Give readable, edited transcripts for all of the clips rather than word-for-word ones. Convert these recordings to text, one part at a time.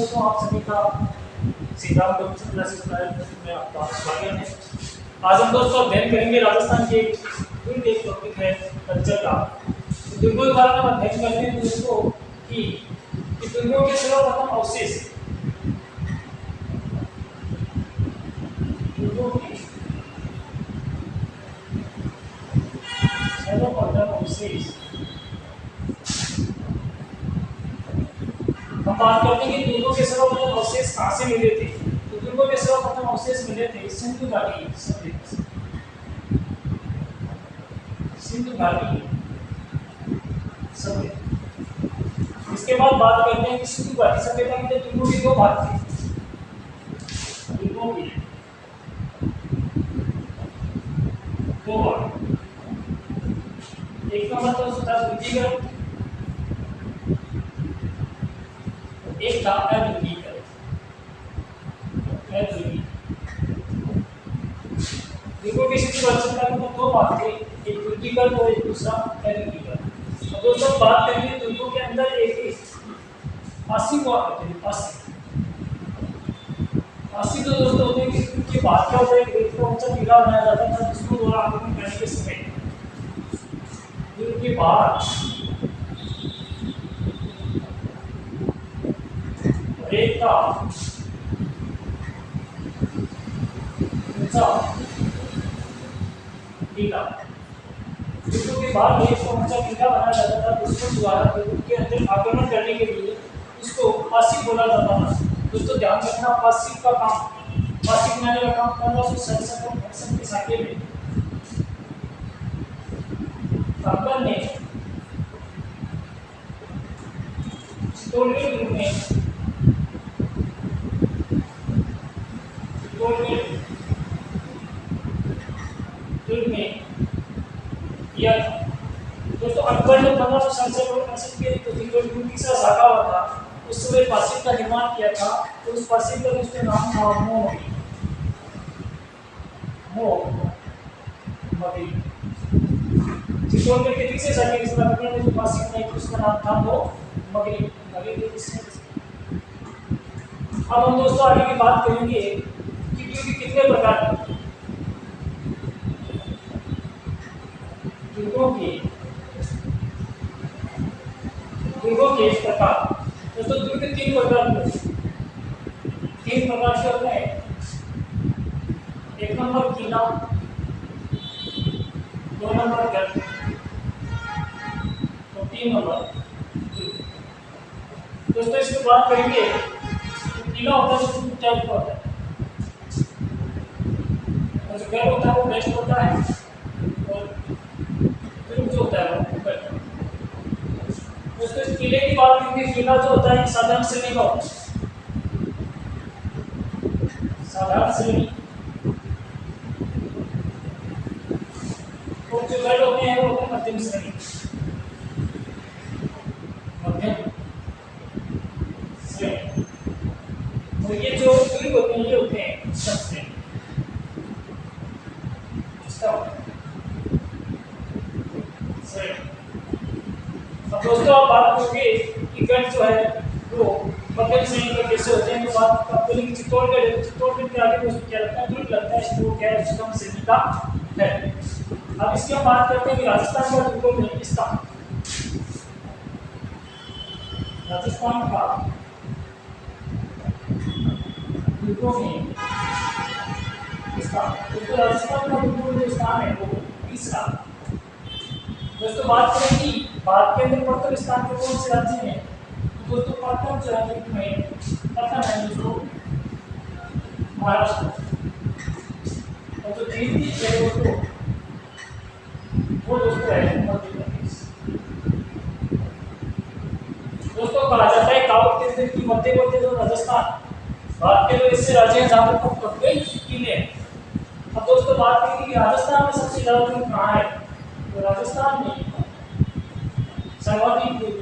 दोस्तों, आप सभी का सीताराम कल्चर क्लासेस में आपका स्वागत है। आज हम दोस्तों अध्ययन करेंगे राजस्थान के एक टॉपिक है कल्चर का। दुर्गों के बारे में अध्ययन करते हैं दोस्तों कि दुर्गों के सर्वप्रथम अवशेष, दुर्गों के सर्वप्रथम अवशेष हम बात करते हैं कि दुर्गों के सर्वप्रथम अवशेष कहाँ से मिले थे। तो दुर्गों के सर्वप्रथम अवशेष मिले थे सिंधु घाटी सभ्यता, सिंधु घाटी सभ्यता। इसके बाद बात करते हैं कि सिंधु घाटी सभ्यता के दुर्गों के दो भाग थे। दुर्गों के दो भाग, एक नंबर तो था दुर्गीगढ़, एक था अदुर्गीगढ़। दुर्गों की सिंधु सभ्यता के दो भाग थे, एक दुर्गीगढ़ और एक दूसरा अदुर्गीगढ़। तो दोस्तों बात करेंगे दुर्गों के अंदर एक पासी को आते हैं। पासी तो दोस्तों होते हैं कि उनके बाद क्या होता है, एक तो ऊंचा टीला बनाया जाता था जिसको द्वारा आक्रमण करने के समय उनके बाद एक का ऊंचा टीला, जिसके बाद एक ऊंचा टीला बनाया जाता था जिसको द्वारा उनके अंदर आक्रमण करने के लिए उसको पासी बोला जाता था। दोस्तों ध्यान रखना, पासी का काम, पासी बनाने का काम 1567 के साके में अकबर ने चित्तौड़गढ़ दुर्ग में किया था। दोस्तों अकबर ने 1567 के जो तीसरा साका हुआ था उस समय पासी का निर्माण किया था। तो उस पासी का उसके नाम था मोहम्मदी। चित्तौड़गढ़ के तीसरे साके के समय अकबर ने जो पासी बनाई उसका नाम था मोहम्मदी। अब हम दोस्तों आगे की बात करेंगे कि दुर्ग कितने प्रकार के दुर्गों के प्रकार। दोस्तों दुर्ग तीन प्रकार से होते हैं। एक नंबर किला, दो नंबर गढ़ और तीन नंबर दुर्ग। दोस्तों इसकी बात करेंगे तो किला होता है जो टाइप का होता है और जो गढ़ होता है वो बेस्ट होता है और दुर्ग जो होता है वो ऊपर। दोस्तों इस किले की बात करेंगे, किला जो होता है साधारण श्रेणी का होता है, साधारण श्रेणी, और जो गढ़ होते हैं वो होते हैं मध्यम श्रेणी, मध्यम श्रेणी। तो ये जो दुर्ग होते हैं ये होते हैं उच्चतम श्रेणी। अब दोस्तों आप बात करोगे कि गढ़ जो है वो मध्यम श्रेणी के कैसे होते हैं, तो बात आप बोलेंगे चित्तौड़गढ़ है, चित्तौड़गढ़ के आगे दोस्तों क्या लगता है, दुर्ग लगता है, इसको क्या है उच्चतम श्रेणी का है। अब इसकी हम बात करते हैं कि राजस्थान का दुर्गों में स्थान, राजस्थान का दुर्गों में स्थान। दोस्तों राजस्थान का दुर्गों में जो स्थान है वो तीसरा। दोस्तों बात करें कि भारत के अंदर प्रथम स्थान पे कौन से राज्य हैं, तो दोस्तों प्रथम जो है में प्रथम है दोस्तों महाराष्ट्र, और जो द्वितीय है दोस्तों वो दोस्तों है मध्य प्रदेश। दोस्तों कहा जाता है कहावत के अंदर कि मध्य प्रदेश और राजस्थान भारत के जो ऐसे राज्य हैं जहाँ पर खूब कब्जे किले हैं। अब दोस्तों बात करें कि राजस्थान में सबसे ज्यादा दुर्ग कहाँ है, तो राजस्थान में सर्वाधिक दुर्ग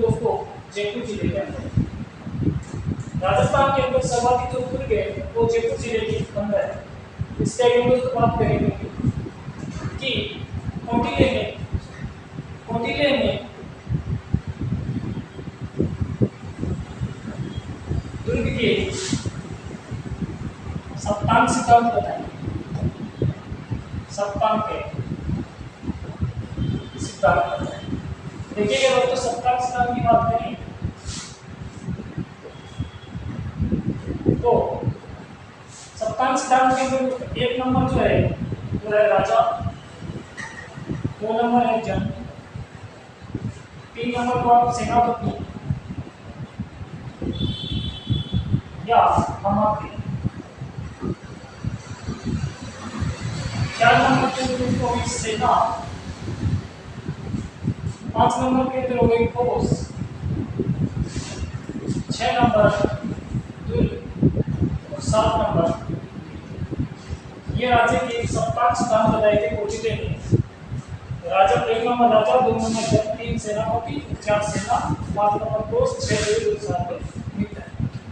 दोस्तों जयपुर जिले के अंदर। राजस्थान के अंदर सर्वाधिक जो दुर्ग है वो जयपुर जिले के अंदर है। इसके आगे हम दोस्तों बात करेंगे कि कौटिल्य ने दुर्ग के सप्तांक सिद्धांत बताएंगे। सप्तांक के सिद्धांत बताएंगे। देखिएगा दोस्तों, सप्तांक सिद्धांत की बात करें तो सप्तांक सिद्धांत के अंदर एक नंबर जो है वो है राजा, 2 नंबर है जन, 3 नंबर को आप सेनापति या हमारे, 4 नंबर के अंदर हो गई सेना, 5 नंबर के अंदर हो गई फौज, 6 नंबर दुर्ग और 7 नंबर। ये राज्य के सप्तांक सिद्धांत बताए थे कोटिटे ने। राजा 1 नंबर राजा, 2 नंबर जन, 3 सेनापति, 4 सेना, 5 नंबर फौज, 6 दुर्ग, 7 मित्र।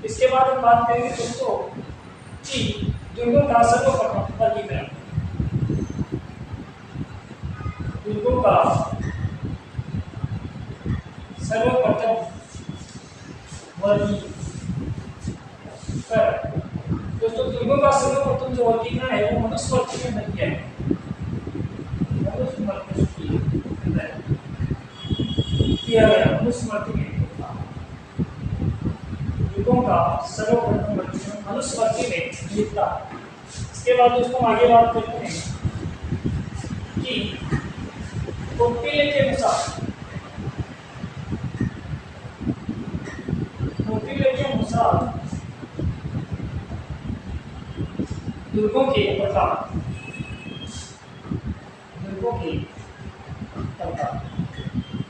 इसके बाद हम बात करेंगे दोस्तों कि दुर्गों का सर्वप्रथम वर्गीकरण। दुर्गों का सर्वप्रथम वर्गीकरण। दोस्तों दुर्गों का सर्वप्रथम जो वर्गीकरण है वो मनुस्मृति के अंदर किया है। मनुस्मृति किया गया, मनुस्मृति में दुर्गों का सर्वप्रथम वर्गीकरण मनुस्मृति में लिखा। इसके बाद दोस्तों आगे बात करते हैं कि कौटिल्य के अनुसार दुर्गों के प्रकार।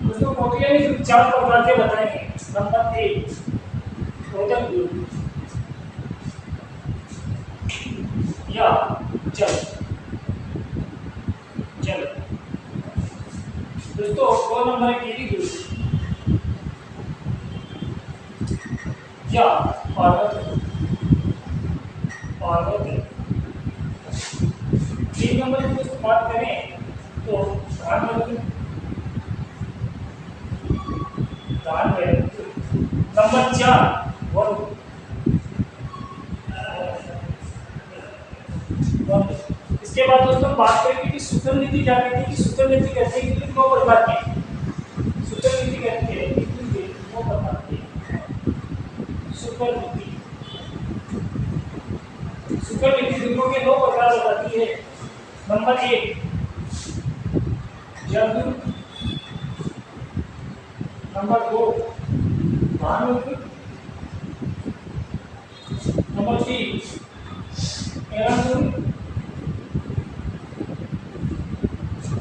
दोस्तों कौटिल्य ने 4 प्रकार के बताए हैं। नंबर 1 रोचक दुर्ग या जल। दोस्तों 2 नंबर है गिरी दुर्ग या पर्वत। 3 नंबर की दोस्तों बात करें तो नंबर 4 वन। इसके बाद दोस्तों बात करेंगे कि सूत्र नीति क्या कहती है। कि सूत्र नीति कहती है कि 9 प्रकार की सूत्र नीति कहती है कि 9 प्रकार की सूत्र नीति दुर्गों के 9 प्रकार बताती है। Number 1 Jaldurg, number 2 Bhanudurg, number 3 Erandurg,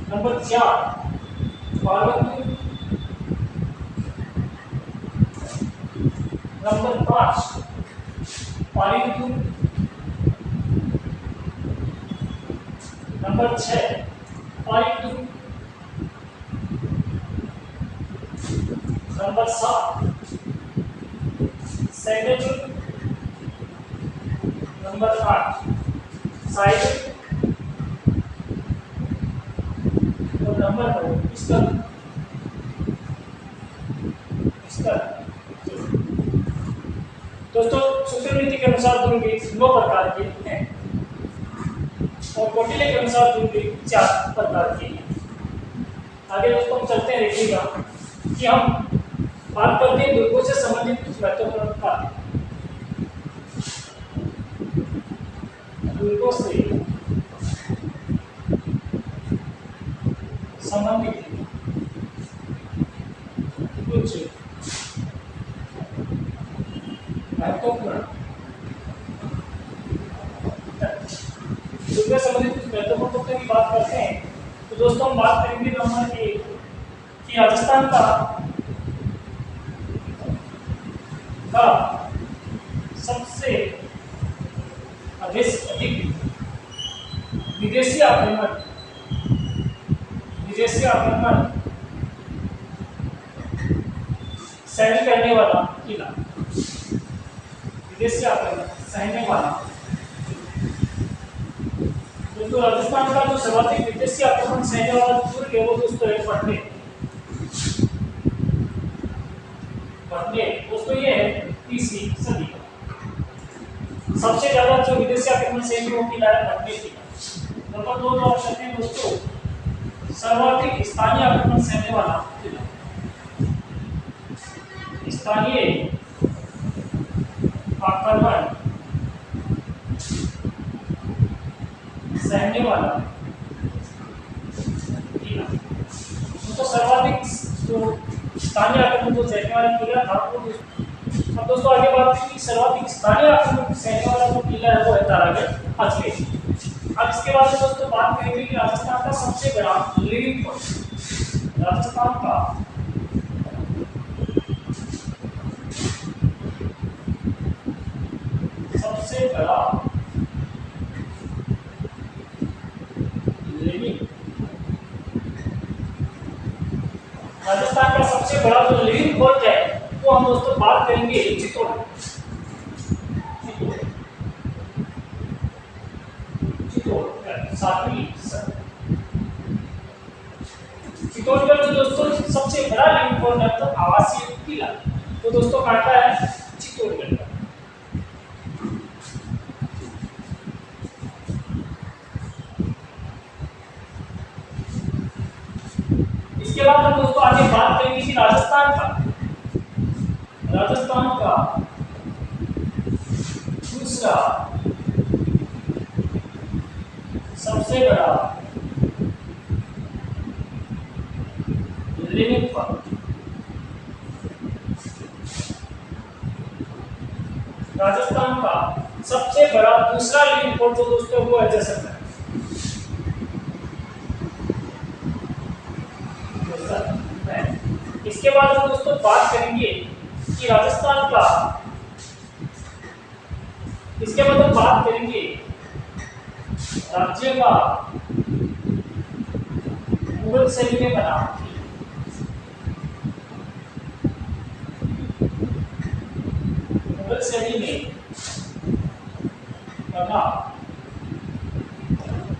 number 4 Parvatdurg, number 5 Palidurg, number 6 Palidurg, number 7 Sainyadurg, number 8 Saidurg और नंबर 9 स्तर। दोस्तों सूत्र नीति के अनुसार दुर्ग 9 प्रकार के हैं और कौटिल्य के अनुसार दुर्ग 4 प्रकार के हैं। आगे दोस्तों हम चलते हैं, देखिएगा कि हम बात करते हैं दुर्गों से संबंधित कुछ महत्वपूर्ण बातें। दुर्गों से संबंधित कुछ महत्वपूर्ण दुर्ग से संबंधित कुछ महत्वपूर्ण तथ्यों की बात करते हैं तो दोस्तों हम बात करेंगे नंबर 1 कि राजस्थान का सबसे अधिक विदेशी आक्रमण सहन करने वाला किला, विदेशी आक्रमण सहने वाला। तो राजस्थान का जो सर्वाधिक विदेशी आक्रमण सहने वाला दुर्ग है वो दोस्तों है पटने। दोस्तों ये है 30वीं सदी का। सबसे ज्यादा जो विदेशी आक्रमण से वो किला है भटनेर किला। नंबर 2 जो ऑप्शन है दोस्तों, सर्वाधिक स्थानीय आक्रमण सहने वाला किला, स्थानीय आक्रमण सहने वाला किला। तो सर्वाधिक जो स्थानीय आक्रमण जो सहने वाला किला था वो। अब दोस्तों आगे बात करें कि सर्वाधिक स्थानीय आक्रमण सहने वाला जो किला है वो है तारागढ़ अजमेर। अब इसके बाद में दोस्तों बात करेंगे कि राजस्थान का सबसे बड़ा लिविंग फोर्ट, राजस्थान का सबसे बड़ा लिविंग, राजस्थान का सबसे बड़ा जो लिविंग फोर्ट है वो हम दोस्तों बात करेंगे चित्तौड़गढ़। चित्तौड़गढ़ जो दोस्तों सबसे बड़ा लिविंग फोर्ट है तो आवासीय किला, तो दोस्तों काटा है चित्तौड़गढ़ का। इसके बाद हम दोस्तों आगे बात करेंगे कि राजस्थान का दूसरा सबसे बड़ा लिविंग फोर्ट, राजस्थान का सबसे बड़ा दूसरा लिविंग फोर्ट जो दोस्तों वो है जैसलमेर। इसके बाद हम दोस्तों बात करेंगे कि राजस्थान का, इसके बाद हम बात करेंगे राज्य का मुगल शैली में बना, मुगल शैली में बना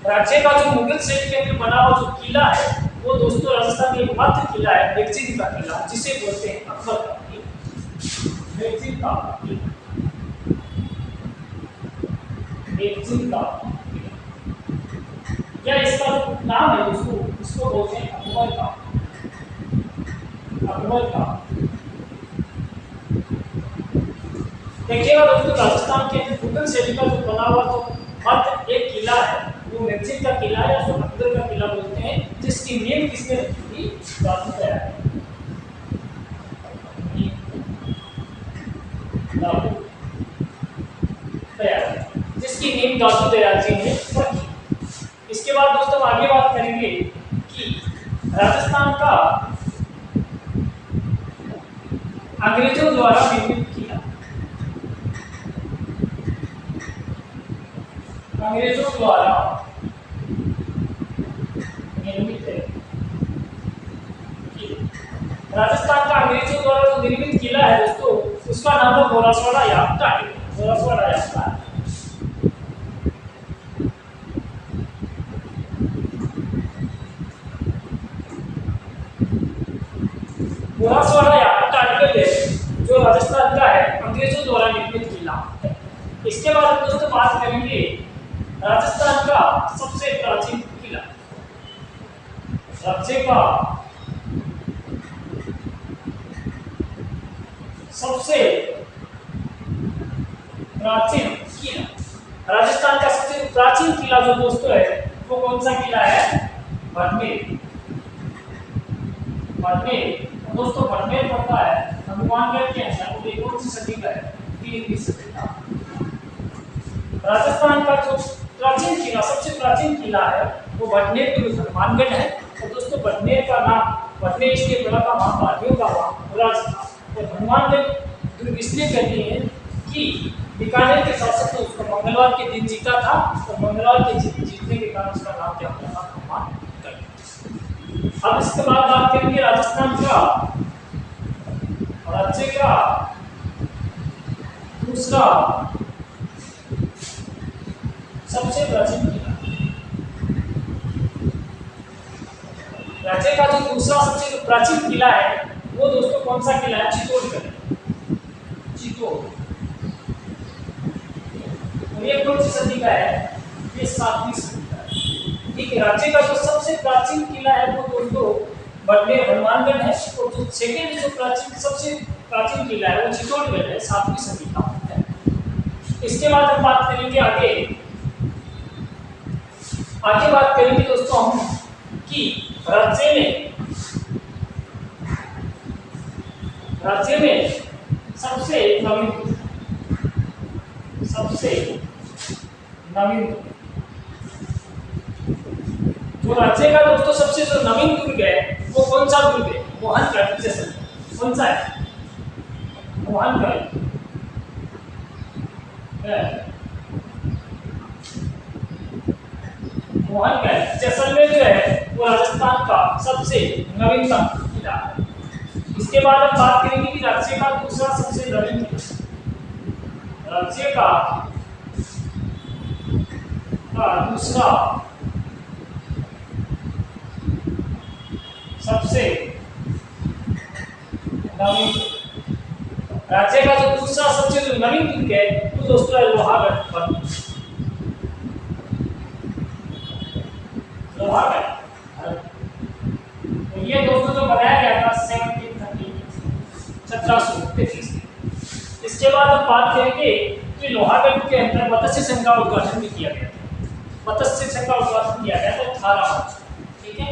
राज्य का जो मुगल शैली के अंदर बना हुआ जो किला है वो दोस्तों राजस्थान का एकमात्र किला है मेगजिन का किला, जिसे बोलते हैं अकबर का किला, मेगजिन का किला, मेगजिन का किला, या इसका नाम है दोस्तों इसको बोलते हैं अकबर का, अकबर का। देखिएगा दोस्तों राजस्थान के अंदर मुगल शैली का जो बना हुआ जो मात्र एक किला है वो मेगजिन का किला है, उसको अकबर का किला बोलते हैं, जिसकी नींव किसने रखी थी? दादू दयाल, दादू दयाल, जिसकी नींव दादू दयाल जी ने रखी। इसके बाद दोस्तों आगे बात करेंगे कि राजस्थान का अंग्रेजों द्वारा निर्मित किला, अंग्रेजों द्वारा निर्मित है राजस्थान का अंग्रेजों द्वारा जो निर्मित किला है दोस्तों उसका नाम है गोरासवाड़ा याप्ता है, गोरासवाड़ा याप्ता। गोरासवाड़ा याप्ता जो राजस्थान का है अंग्रेजों द्वारा निर्मित किला है। इसके बाद हम दोस्तों बात करेंगे राजस्थान का सबसे प्राचीन किला, राज्य का सबसे प्राचीन किला, राजस्थान का सबसे प्राचीन किला जो दोस्तों है वो कौन सा किला है? भटनेर। भटनेर दोस्तों भटनेर पड़ता है हनुमानगढ़ के अंदर, वो कौन सी सदी का है? 3वीं सदी का। राजस्थान का जो प्राचीन किला, सबसे प्राचीन किला है वो भटनेर दुर्ग हनुमानगढ़ है। और दोस्तों भटनेर का नाम, भटनेर इसके बड़ा का महाभारतियों का राज था। और हनुमानगढ़ दुर्ग इसलिए कहते हैं कि बीकानेर के शासक ने उसको मंगलवार के दिन जीता था, और मंगलवार के जीतने के कारण उसका नाम क्या हुआ था? हनुमानगढ़। अब इसके बाद बात करेंगे राजस्थान का राज्य का दूसरा सबसे प्राचीन किला, राज्य का जो दूसरा सबसे प्राचीन किला है वो दोस्तों कौन सा किला है? चित्तौड़गढ़। चित्तौड़ किला है ये सातवीं सदी का है। ठीक है, राज्य का जो सबसे प्राचीन किला है वो दोस्तों बाड़मेर हनुमानगढ़ है, और जो सेकेंड जो प्राचीन सबसे प्राचीन किला है वो चित्तौड़गढ़ है, सातवीं सदी का है। इसके बाद हम बात करेंगे आगे बात करेंगे दोस्तों हम कि राज्य में सबसे नवीन जो राज्य का दोस्तों सबसे जो नवीन दुर्ग है वो कौन सा दुर्ग है? मोहनगढ़। जैसलमेर कौन सा है? मोहनगढ़। मोहनगढ़ जैसलमेर जो है वो राजस्थान का सबसे नवीनतम किला है। इसके बाद हम बात करेंगे कि राज्य का दूसरा सबसे नवीन किला, राज्य का दूसरा सबसे नवीन, राज्य का जो दूसरा सबसे जो नवीन दुर्ग है वो दोस्तों है लोहागढ़। तो ये दोस्तों जो बनाया गया था 1733। इसके बाद हम बात करेंगे कि लोहागढ़ के अंदर मत्स्य संघ का उद्घाटन भी किया गया था। मत्स्य संघ का उद्घाटन किया गया था 18 मार्च। ठीक है,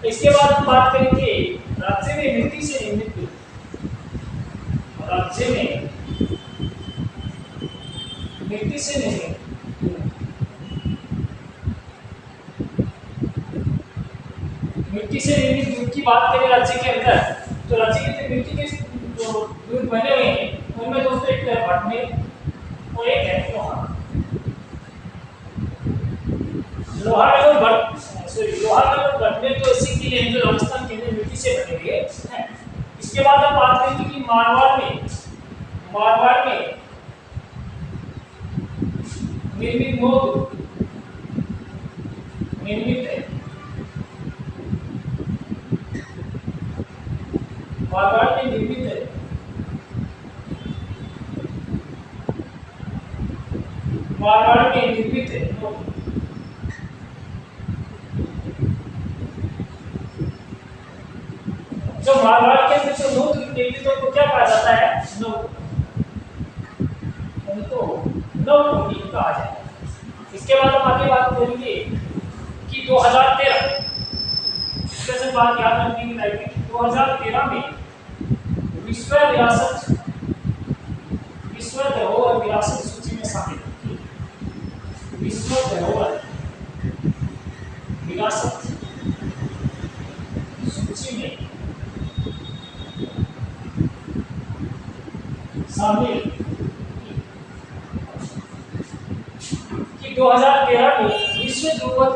इसके बाद हम बात करेंगे राज्य में मिट्टी से निर्मित, राज्य में मिट्टी से निर्मित दुर्ग की बात करें राज्य के अंदर, तो राज्य के मिट्टी के जो दुर्ग बने हुए हैं उनमें दोस्तों एक है बाड़मेर और एक है लोहागढ़ और बाड़मेर तो ऐसे किले हैं जो राजस्थान के अंदर मिट्टी से बने हुए हैं। इसके बाद हम बात करेंगे कि मारवाड़ में निर्मित नौ निर्मित है। मारवाड़ में निर्मित है। मारवाड़ में निर्मित है। जो मारवाड़ के अंदर जो नौ निर्मित को क्या कहा जाता है? उनको नवकोटी कहा जाता है। इसके बाद हम आगे बात करेंगे कि 2013 से बात याद रखने की लायक 2013 में विश्व धरोहर विरासत सूची में शामिल, विश्व धरोहर विरासत सूची में शामिल कि 2013 में विश्व धरोहर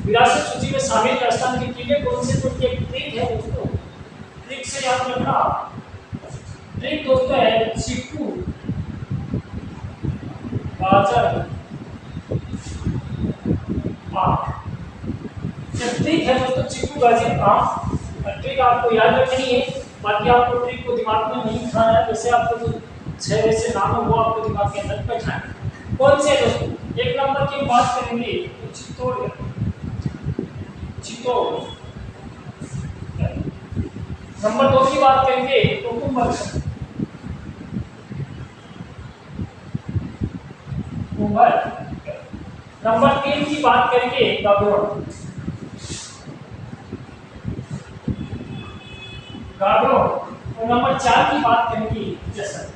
विरासत सूची में शामिल राजस्थान के किले कौन से? तो ये ट्रिक है दोस्तों, ट्रिक से याद रखना। ट्रिक दोस्तों है चिक्कू, गाजर, आम। ट्रिक है दोस्तों चिक्कू, गाजर, आम। ट्रिक आपको याद रखनी है, बाकी आपको ट्रिक को दिमाग में नहीं खाना है। जैसे आपको जो 6 वैसे नाम है वो आपको दिमाग के अंदर बैठाना है। कौन से दोस्तों? एक नंबर की बात करेंगे तो चित्तौड़गढ़। नंबर 2 की बात करेंगे तो कुंभलगढ़। नंबर 3 की बात करेंगे गागरोन। और नंबर 4 की बात करेंगे जैसलमेर।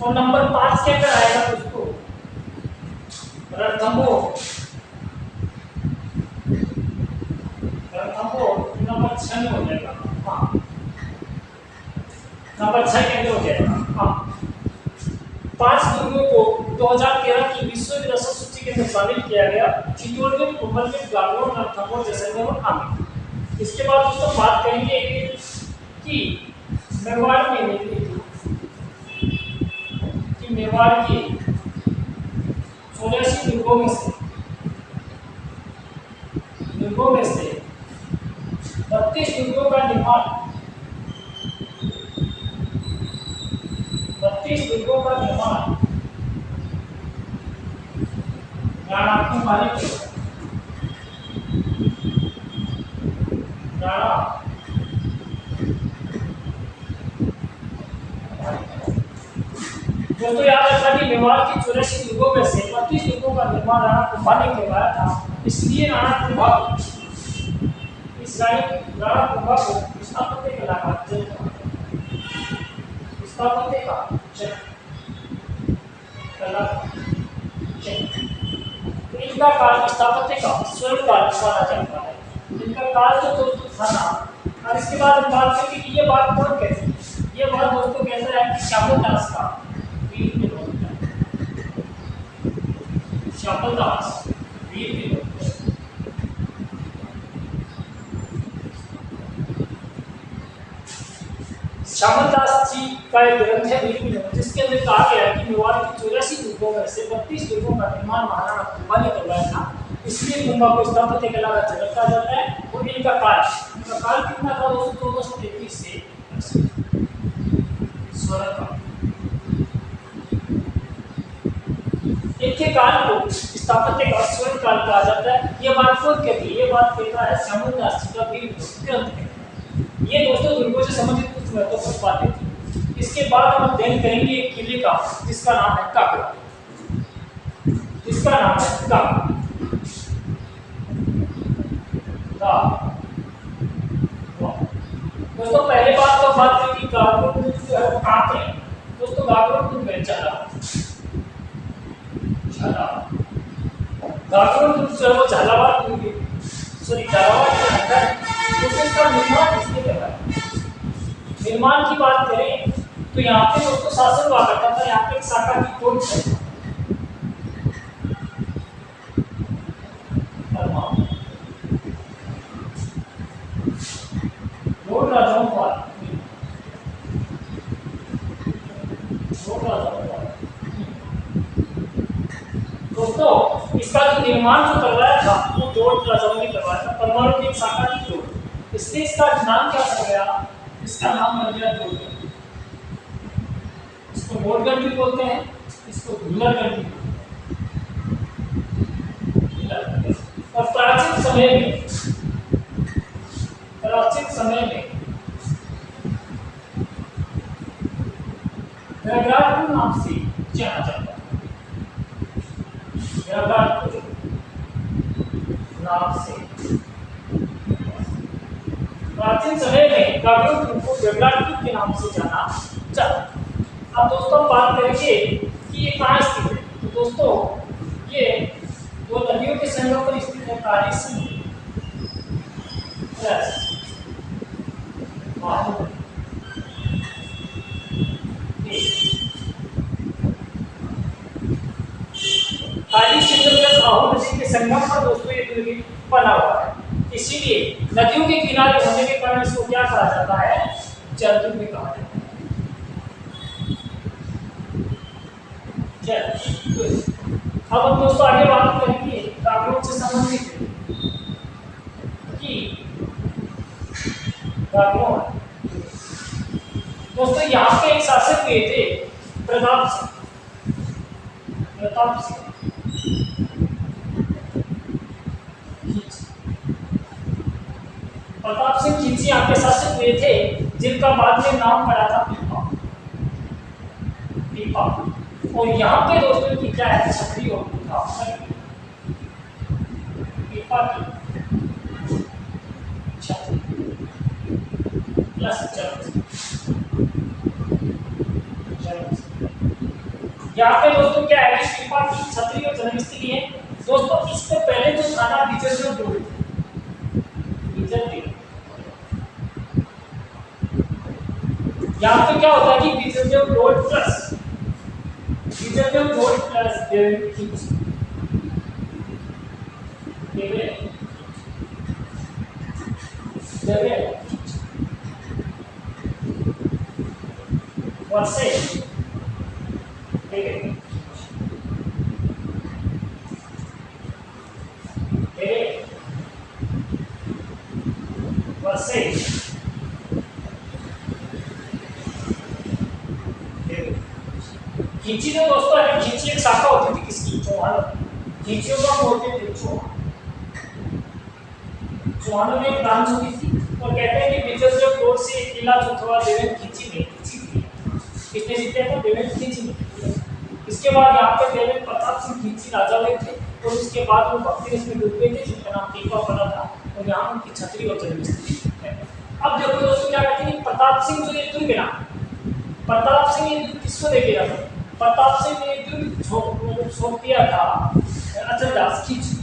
और नंबर 5 के अंदर आएगा दोस्तों रणथंभौर। नंबर 6 में हो जाएगा। हाँ, नंबर 6 के अंदर हो जाएगा। हाँ, 5 दुर्गों को 2013 की विश्व विरासत सूची के अंदर शामिल किया गया। चित्तौड़गढ़, कुंभलगढ़, गागरोन, रणथंभौर, जैसलमेर और आमेर। इसके बाद दोस्तों बात करेंगे कि मेवाड़ में निर्मित मेवाड़ की 84 दुर्गों में से 32 दुर्गों का निर्माण 33 दुर्गों का निर्माण ऋणात्मक वाले के दोस्तों याद रखना कि मेवाड़ की 84 दुर्गों में से 32 दुर्गों का निर्माण राणा कुंभा ने करवाया था, इसलिए राणा कुंभा इस राणा कुंभा को स्थापत्य कला का इनका काल स्थापत्य का स्वर्ण काल माना जाता है। इनका काल तो दोस्तों था ना, और इसके बाद हम बात करेंगे कि ये बात कौन कहती है। ये बात दोस्तों कहता है कि श्यामलदास का वीर विनोद श्यामलदास वीर विनोद श्यामलदास जी का एक ग्रंथ है वीर विनोद, जिसके अंदर कहा गया है कि मेवाड़ की 84 दुर्गों में से 32 दुर्गों का निर्माण महाराणा कुंभा ने करवाया था, इसलिए कुंभा को स्थापत्य कला का जनक कहा जाता है। और इनका काल कितना था दोस्तों? 1433 से स्वर्ण काल। इनके काल को स्थापत्य का स्वर्ण काल कहा जाता है। ये बात कौन कहती है? ये बात कहता है श्यामलदास जी का वीर विनोद ग्रंथ। ये दोस्तों दुर्गों से संबंधित कुछ महत्वपूर्ण बातें थी। इसके बाद हम अध्ययन करेंगे एक किले का जिसका नाम है काकड़ा, जिसका नाम है काकड़ा। दोस्तों पहले बात तो बात करेंगे गागरों जो है कहाँ पे। दोस्तों गागरों में गागरों जो है वो झालावाड़ झालावाड़ के अंदर। दोस्तों इसका निर्माण किसने करवाया? निर्माण की बात करें तो यहाँ पे दोस्तों शासन हुआ करता था। यहाँ पे एक शाखा की कोट है, राजाओं का दोस्तों इसका जो निर्माण जो करवाया था वो जोड़ राजाओं ने करवाया था। परमाणु की एक शाखा की जोड़, इसलिए इसका नाम क्या पड़ गया? इसका नाम बन गया जोड़गढ़। इसको मोड़गढ़ भी बोलते हैं, इसको धूलरगढ़ भी बोलते हैं। और प्राचीन समय में गढ़गाटपुर नाम से जाना जाता है। गढ़गाटपुर नाम से प्राचीन समय में गागरों को गढ़गाटपुर के नाम से जाना जाता। अब दोस्तों हम बात करेंगे कि ये कहाँ स्थित है। तो दोस्तों ये दो नदियों के संगम पर स्थित है, काली सिंध काली सिंध प्लस आहू नदी के संगम पर दोस्तों ये दुर्ग बना हुआ है। इसीलिए नदियों के किनारे होने के कारण इसको क्या कहा जाता है? जलदुर्ग भी कहा जाता है। अब हम दोस्तों आगे बात करेंगे गागरों से संबंधित कि गागरों दोस्तों यहाँ पे एक शासक हुए थे प्रताप सिंह। प्रताप सिंह खिलजी यहाँ के शासक हुए थे, जिनका बाद में नाम पड़ा था पीपा। और यहाँ पे दोस्तों की क्या है? छतरी और पीपा की छतरी प्लस यहाँ पे दोस्तों क्या है? पीपा की छतरी और जन्मस्थली है। दोस्तों इससे पहले जो थाना बिजरदेव रोड, यहाँ पे क्या होता है कि बिजरदेव रोड प्लस खींची तो दोस्तों है, खींची एक शाखा होती थी किसकी, चौहानों की। खींचियों का बोलते थे चौहानों में ब्रांच होती थी। और कहते हैं कि विजय जब कोर्ट से एक किला जो था देवेंद्र खींची ने खींची थी। किसने जीते थे? देवेंद्र खींची ने। इसके बाद यहाँ पे देवेंद्र प्रताप सिंह खींची राजा हुए थे और उसके बाद वो भक्ति में डूब गए थे जिनका नाम टीका बना था और यहाँ उनकी छतरी और जन्मस्थली है। अब देखो दोस्तों क्या कहते हैं, प्रताप सिंह जो ये दुर्ग ना, प्रताप सिंह ये किसको देके जाता है? प्रताप सिंह ने दुर्ग छोड़ दिया था अचलदास खींची।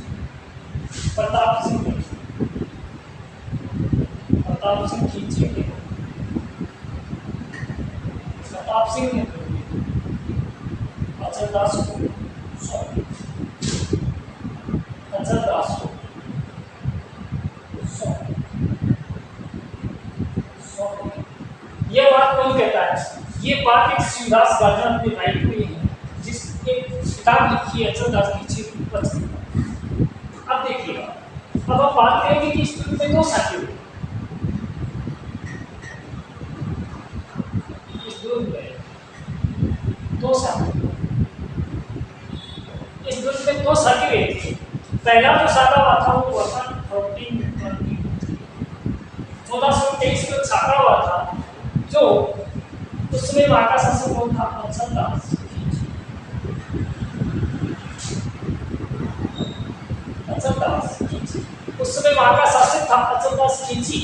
प्रताप सिंह खींची ने प्रताप सिंह ने अचलदास को यह बात कौन कहता है? ये बात एक शिवदास गार्जन ने राइट हुई है जिसने किताब लिखी है अचलदास खींची। अब देखिएगा, अब हम बात करेंगे कि इस दुर्ग में दो साथी हुए। इस दुर्ग में दो साथी हुए थे। पहला जो साका हुआ था वो हुआ था 1423 में साका हुआ था, जो उसमें वहां का शासक कौन था? अचलदास। उस समय वहां का शासक था अचलदास खींची।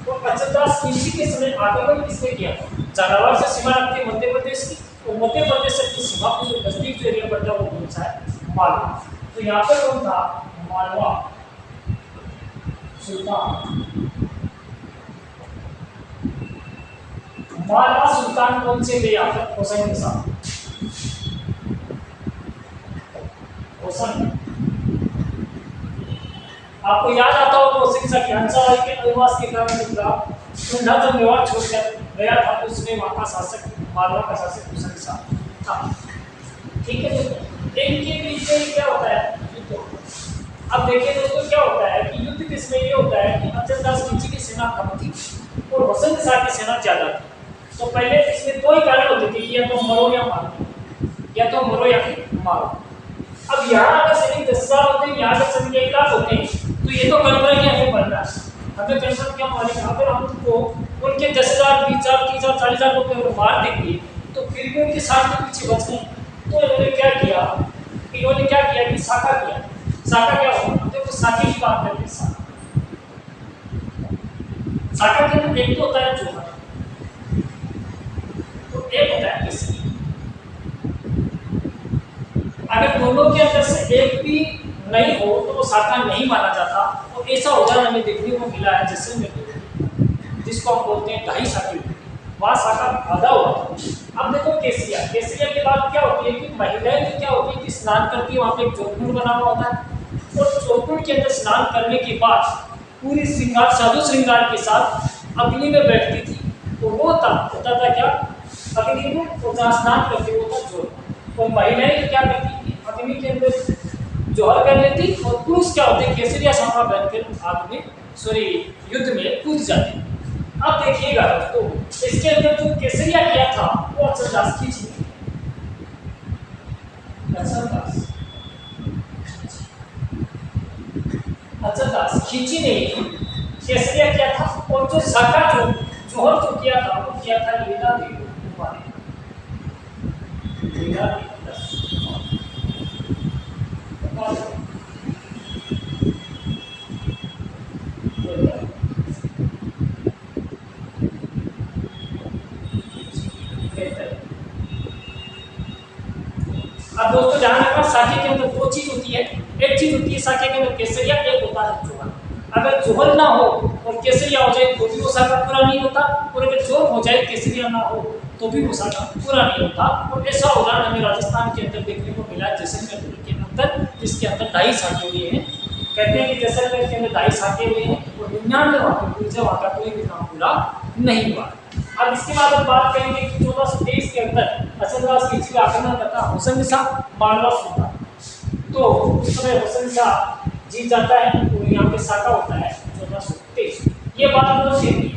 और अचलदास खींची के समय आक्रमण किसने किया? झालावाड़ से सीमा लगती है मध्य प्रदेश की, और मध्य प्रदेश से सीमा को जो नजदीक जो एरिया पड़ता है वो कौन सा है? मालवा। तो यहाँ पे कौन था? मालवा सुल्तान। मालवा सुल्तान कौन से थे? यहाँ पर हुसैन के साथ। हुसैन आपको याद आता हो तो शिक्षा के हंसाई के अनुवास के कारण ठंडा जब मेवाड़ छोड़कर गया था तो उसमें वहाँ का शासक मालवा का शासक हुसैन के साथ था। ठीक है दोस्तों, इनके बीच में क्या होता है? युद्ध। अब देखिए दोस्तों क्या होता है कि युद्ध किसमें ये होता है कि अचलदास खींची की सेना कम थी और हुसैन शाह की सेना ज्यादा थी। तो पहले इसमें दो ही कारण होते थे, या तो मरो या मारो, या तो मरो या फिर मारो। अब यहाँ अगर सैनिक 10,000 होते हैं, यहाँ अगर सैनिक 1 लाख होते हैं, तो ये तो कल्पना की हमें बनना है। हमें टेंशन क्या मारेगा? अगर हम उनको उनके 10,000, 20,000, 30,000, 40,000 को मार देंगे तो फिर भी उनके साथ के पीछे बच गए। तो इन्होंने क्या किया कि साका किया। साका क्या होगा? हम देखो साके की बात करते हैं। साका के अंदर एक तो होता है जोहर, तो एक होता है केसरी। अगर दोनों के अंदर से एक भी नहीं हो तो वो साका नहीं माना जाता। और ऐसा उदाहरण हमें देखने को मिला है जैसलमेर, जिसको हम बोलते हैं ढाई साके, वहाँ साका आधा हुआ था। अब देखो केसरिया के बाद क्या होती है कि महिलाएं क्या होती है कि स्नान करती है, वहाँ पे एक जोतकुंड बना हुआ होता है और जोतकुंड के अंदर स्नान करने के बाद पूरी श्रृंगार साधु श्रृंगार के साथ अग्नि में बैठती थी। तो वो होता था क्या? अग्नि में जहाँ स्नान करते वो था जोत। और महिलाएं क्या करती थी? अग्नि के अंदर जोहर कर लेती और पुरुष क्या होते? केसरिया सामा बनकर आग में युद्ध में कूद जाते। अब देखिएगा दोस्तों, इसके अंदर जो केसरिया किया था वो अचलदास खींची ने। अचलदास खींची ने केसरिया किया था। और जो साका जोहर जो किया था वो किया था लीला देवी। अब दोस्तों ध्यान रखना, साके के अंदर दो चीज होती है। एक चीज होती है साके के अंदर केसरिया, एक होता है जोहर। अगर जोहर ना हो और केसरिया हो जाए तो भी वो साका पूरा नहीं होता, और अगर जोहर हो जाए केसरिया ना हो तो भी वो साका पूरा नहीं होता। और ऐसा उदाहरण हमें राजस्थान के अंदर देखने को मिला है जैसलमेर के अंदर, जिसके अंदर 2.5 साके हुए हैं। कहते हैं कि जैसलमेर के अंदर 2.5 साके हुए हैं और 99 वहाँ का कोई भी काम पूरा नहीं हुआ। अब इसके बाद हम बात करेंगे कि 1423 के अंदर अचलदास खींची का आक्रमण करता हुसैन शाह मालवा सुल्तान। तो उस समय हुसैन शाह जीत जाता है और यहाँ पे साका होता है 1423। ये बात हम लोग देखी है।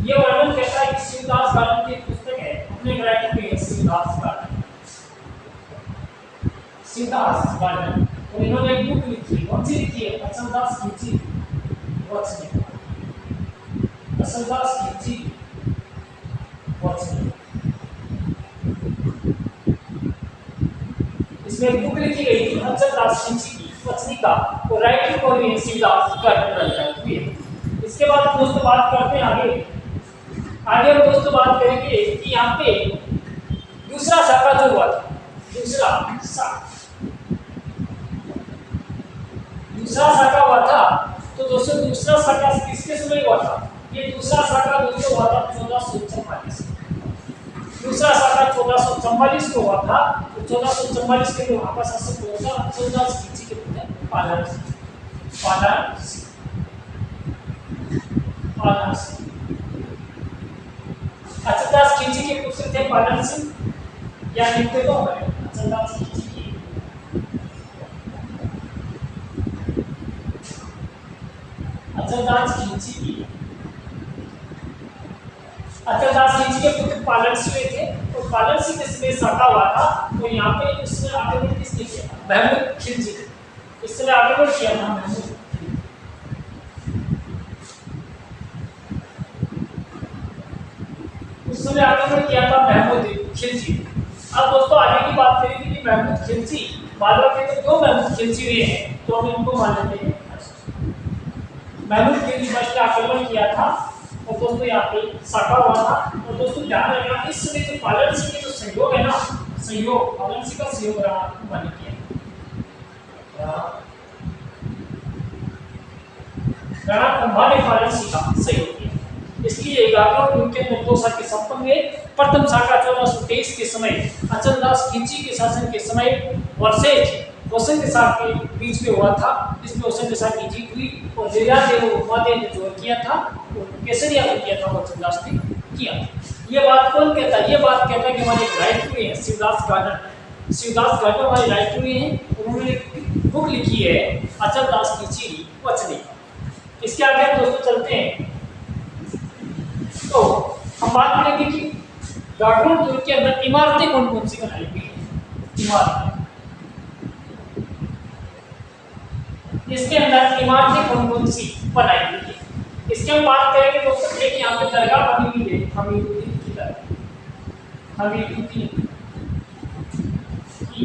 ये वर्णन कहता है कि शिवदास गार्डन की पुस्तक है, अपने राइटर पे शिवदास गार्डन। शिवदास गार्डन, और इन्होंने एक बुक लिखी, कौन सी लिखी है? अचलदास खिलची वचने, अचलदास खिलची वचने। इसमें एक बुक लिखी गई थी अचलदास खिलची की वचनिका, और राइटर कौन है? शिवदास गार्डन हुई है। इसके बाद दोस्तों बात करते हैं आगे। आगे हम दोस्तों बात करेंगे कि यहाँ पे दूसरा शाखा जो हुआ था, दूसरा शाखा हुआ था, तो दोस्तों दूसरा शाखा किसके समय हुआ था? ये दूसरा शाखा दोस्तों हुआ था 1444। दूसरा शाखा 1444 को हुआ था। तो 1444 के वहां पर शासक कौन था? अचलदास खिलची के पुत्र पालन सिंह। अचलदास खिलची के पुत्र थे पालन सिंह, या लिखते तो है अचलदास खिलची की अचलदास खिलची के पुत्र पालन सिंह थे, और पालन सिंह इसमें शाखा हुआ था। तो यहाँ पे इसमें आक्रमण किसने किया? महमूद खिलजी। इसने आक्रमण किया था महमूद। उस समय आक्रमण किया था महमूद खिलजी। अब दोस्तों आगे की बात करेंगे कि महमूद खिलजी मालवा के तो क्यों महमूद खिलजी हुए हैं, तो हम इनको मान लेते हैं। महमूद खिलजी पर आक्रमण किया था, और दोस्तों यहाँ पे शाखा हुआ था। और दोस्तों ध्यान रखना, इस समय जो पालन सिंह के जो सहयोग है ना, सहयोग पालन सिंह का सहयोग रहा मान किया राणा कुंभा ने पालन सिंह का सहयोग किया। इसलिए गागरों उनके निर्दोषा के संपन्न में प्रथम शाखा 1423 के समय अचलदास खिलची के शासन के समय वर्षेज होसन के साथ के बीच में हुआ था। इसमें होसन के साथ की जीत हुई, और जयादेव उपाध्याय ने जो किया था वो केसरिया ने किया था, वो अचलदास ने किया। ये बात कौन कहता है? ये बात कहता है कि हमारे राइटर हुए हैं शिवदास गार्डन हमारे राइटर हुए हैं। उन्होंने एक बुक लिखी है अचलदास खिलची वचने। इसके आगे दोस्तों चलते हैं, तो हम बात करेंगे कि गागरों दुर्ग के अंदर इमारतें कौन कौन सी बनाई गई हैं। इमारतें, इसके अंदर इमारतें कौन कौन सी बनाई गई है, इसके हम बात करेंगे दोस्तों। देखिए यहाँ पे दरगाह बनी हुई है हमीदुद्दीन की दरगाह, हमीदुद्दीन की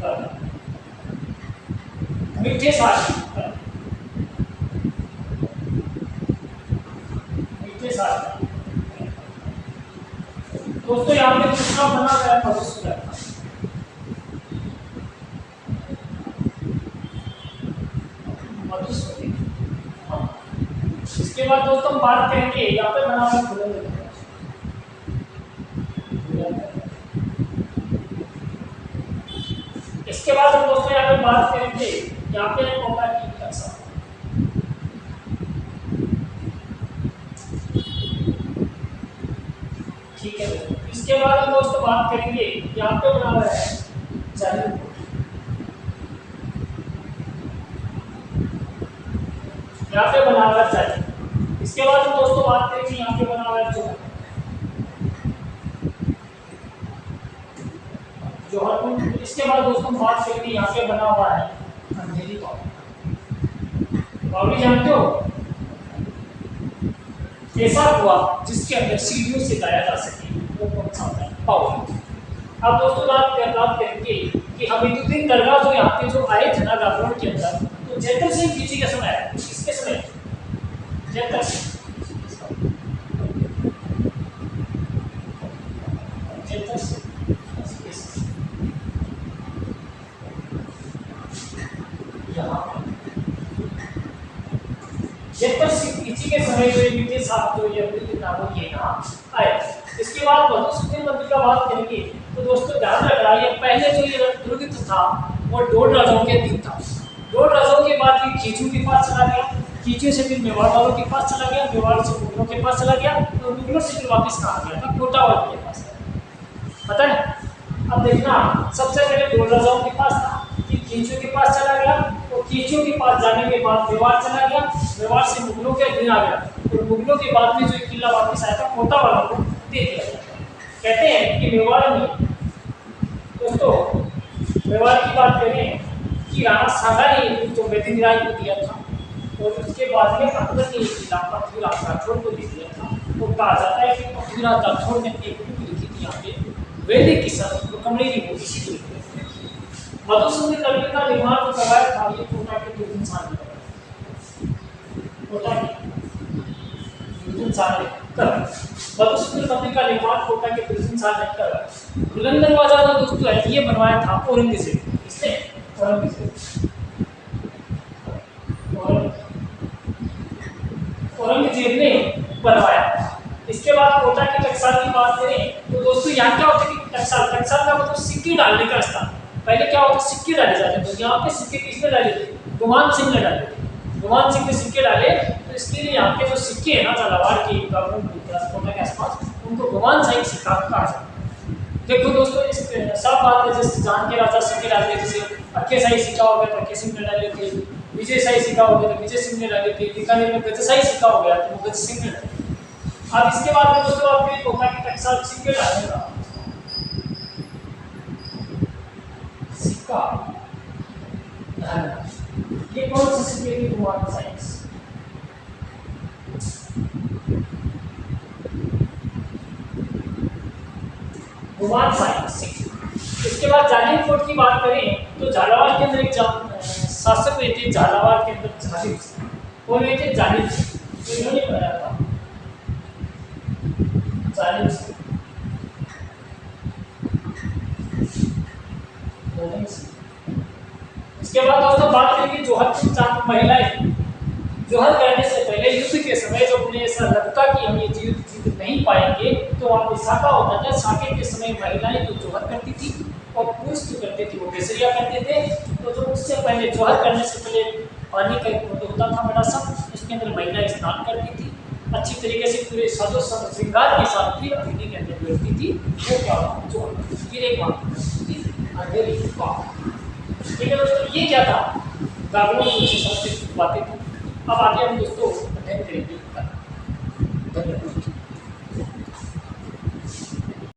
दरगाह, मीठे साथ दोस्तों। यहाँ पे दूसरा बना गया मधुसूदन, इसके बाद दोस्तों हम बात करेंगे यहाँ पे बना हुआ बुलंद। इसके बाद हम दोस्तों यहाँ पे बात करेंगे यहाँ पे कोटा की कक्षा, ठीक है। इसके बाद हम दोस्तों बात करेंगे यहाँ पे बना हुआ है जाली, यहाँ पे बना हुआ है जाली। इसके बाद हम दोस्तों बात करेंगे यहाँ पे बना हुआ है जोहरपुर। इसके बाद दोस्तों बात करेंगे यहाँ पे बना हुआ है अंधेरी बावली। जानते हो ऐसा हुआ जिसके अंदर सीढ़ियों से जाया जा सके, वो कौन सा होता है? बावली। अब दोस्तों बात करेंगे कि हमीदुद्दीन दरगाह जो यहाँ पे जो आए थे ना गागरों के अंदर, तो जैतर सिंह खिलची के समय आया। किसके समय? जैतर सिंह। जैतर सिंह खिलची के समय जो मीठे साहब जो ये किताबों ये यहाँ आए। इसके बाद मधुसूदन मंदिर का बात करेंगे, तो दोस्तों ध्यान रखना ये पहले जो ये दुर्ग था वो डोड राजाओं के अधीन था। डोड राजाओं के बाद ये खींचू के पास चला गया, खींचू से फिर मेवाड़ वालों के पास चला गया, मेवाड़ से मुगलों के पास चला गया, तो मुगलों से फिर वापस कहाँ गया था? कोटा वालों के पास। पता है? अब देखना सबसे पहले डोड राजाओं के पास था, फिर खींचू के पास चला गया, और खींचू के पास जाने के बाद मेवाड़ चला गया, मेवाड़ से मुगलों के अधीन आ गया, और मुगलों के बाद में जो किला वापस आया था कोटा वालों को दे दिया। कहते हैं कि मेवाड़ में दोस्तों व्यवहार की बात करें कि राणा सांगा ने जो बेदिन राय को दिया था और उसके बाद में अकबर ने एक किला पृथ्वीराज राठौड़ को दे दिया था। तो कहा जाता है कि पृथ्वीराज राठौड़ ने एक बुक लिखी थी यहाँ पे वैदिक किसान तो कमलेरी बुक इसी को लिखी थी। मधुसूदन नगरी का निर्माण जो करवाया था ये कोटा के दो इंसान ने करवाया। कोटा के दो इंसान ने करवाया। मधुसूदन नगरी का निर्माण कोटा के दो इंसान ने करवाया। बुलंदर बाजार जो दोस्तों है ये बनवाया था औरंगजेब। इसने औरंगजेब ने बनवाया। इसके बाद कोटा की टकसाल की बात करें तो दोस्तों यहाँ क्या होता है कि टकसाल का मतलब सिक्के डालने का स्थान। पहले क्या होता सिक्के डाले जाते थे, यहाँ पे सिक्के किसने डाले थे? गुमान सिंह ने डाले थे। गुमान सिंह ने सिक्के डाले तो इसके लिए यहाँ के जो सिक्के है ना झालावाड़ के कोटा के आसपास उनको गुमान सिंह सिक्का कहा जाता है। देखो दोस्तों इस सब बात है जैसे जान के राजा सिक्के डालते जैसे अक्के शाही सिक्का हो गया तो अक्के सिंह ने डाले थे, विजय शाही सिक्का हो गया तो विजय सिंह ने डाले थे, बीकानेर में गज शाही सिक्का हो गया तो गज सिंह ने डाले। अब इसके बाद में दोस्तों आपके कोटा की टकसाल सिक्के डालने का सिक्का ये कौन सा सिक्के की गुमान साइंस गुमान साइंस। इसके बाद जालिम फोर्ट की बात करें तो झालावाड़ के अंदर एक शासक रहे थे झालावाड़ के अंदर जालिम वो रहे थे जालिम तो इन्होंने बनाया था जालिम इसके बाद दोस्तों बात करेंगे जोहर महिलाएं जोहर करने से पहले युद्ध के समय जब उन्हें ऐसा लगता कि हम ये जीत नहीं पाएंगे तो वहाँ पे साका होता था। साके के समय महिलाएं जो जोहर करती थी और पुरुष जो करते थे वो केसरिया करते थे। तो जो उससे पहले जोहर करने से पहले पानी का एक कुंड होता था बड़ा सा, उसके अंदर महिलाएं स्नान करती थी अच्छी तरीके से पूरे साजो श्रृंगार के साथ फिर अग्नि के अंदर बैठती थी। वो क्या जोहर फिर एक अंधेरी ठीक है दोस्तों। ये क्या था गागरों की बातें थी। अब आगे हम दोस्तों अध्ययन करेंगे। धन्यवाद।